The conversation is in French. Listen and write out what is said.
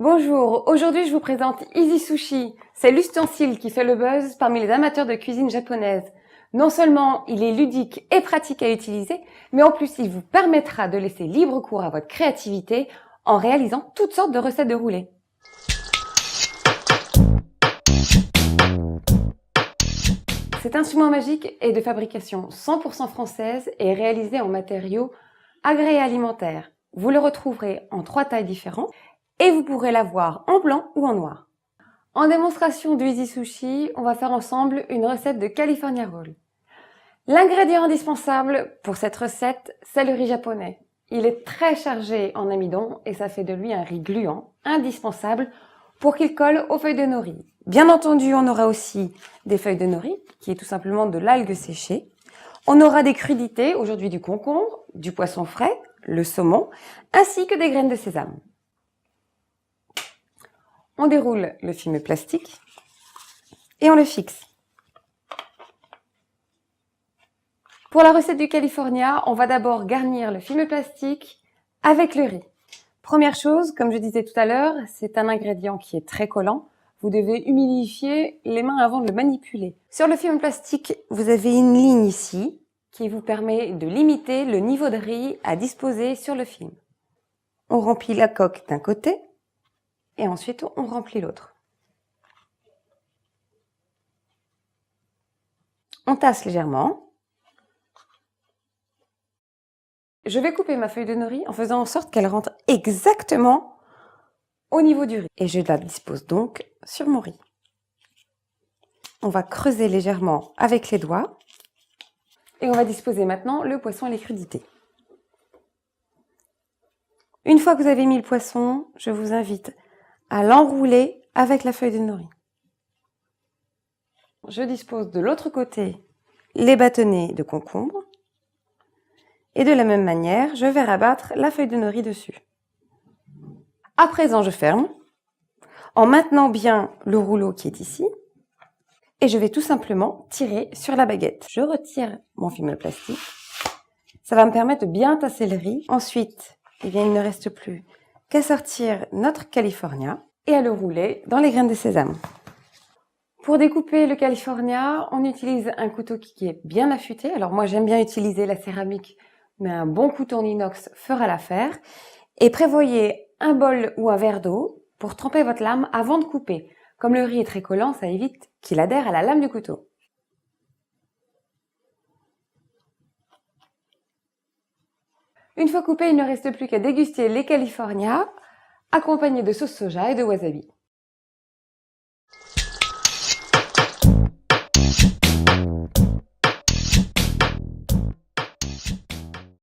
Bonjour, aujourd'hui je vous présente Easy Sushi. C'est l'ustensile qui fait le buzz parmi les amateurs de cuisine japonaise. Non seulement il est ludique et pratique à utiliser, mais en plus il vous permettra de laisser libre cours à votre créativité en réalisant toutes sortes de recettes de roulés. Cet instrument magique est de fabrication 100% française et est réalisé en matériaux agroalimentaires. Vous le retrouverez en 3 tailles différentes et vous pourrez l'avoir en blanc ou en noir. En démonstration du Easy Sushi, on va faire ensemble une recette de California Roll. L'ingrédient indispensable pour cette recette, c'est le riz japonais. Il est très chargé en amidon et ça fait de lui un riz gluant, indispensable pour qu'il colle aux feuilles de nori. Bien entendu, on aura aussi des feuilles de nori, qui est tout simplement de l'algue séchée. On aura des crudités, aujourd'hui du concombre, du poisson frais, le saumon, ainsi que des graines de sésame. On déroule le film plastique et on le fixe. Pour la recette du California, on va d'abord garnir le film plastique avec le riz. Première chose, comme je disais tout à l'heure, c'est un ingrédient qui est très collant. Vous devez humidifier les mains avant de le manipuler. Sur le film plastique, vous avez une ligne ici qui vous permet de limiter le niveau de riz à disposer sur le film. On remplit la coque d'un côté et ensuite on remplit l'autre. On tasse légèrement. Je vais couper ma feuille de nori en faisant en sorte qu'elle rentre exactement au niveau du riz. Et je la dispose donc sur mon riz. On va creuser légèrement avec les doigts. Et on va disposer maintenant le poisson et les crudités. Une fois que vous avez mis le poisson, je vous invite à l'enrouler avec la feuille de nori. Je dispose de l'autre côté les bâtonnets de concombre. Et de la même manière, je vais rabattre la feuille de nori dessus. À présent, je ferme en maintenant bien le rouleau qui est ici. Et je vais tout simplement tirer sur la baguette. Je retire mon film plastique. Ça va me permettre de bien tasser le riz. Ensuite, il ne reste plus qu'à sortir notre California et à le rouler dans les graines de sésame. Pour découper le California, on utilise un couteau qui est bien affûté. Alors moi, j'aime bien utiliser la céramique, mais un bon couteau en inox fera l'affaire. Et prévoyez un bol ou un verre d'eau pour tremper votre lame avant de couper. Comme le riz est très collant, ça évite qu'il adhère à la lame du couteau. Une fois coupé, il ne reste plus qu'à déguster les California, accompagnés de sauce soja et de wasabi.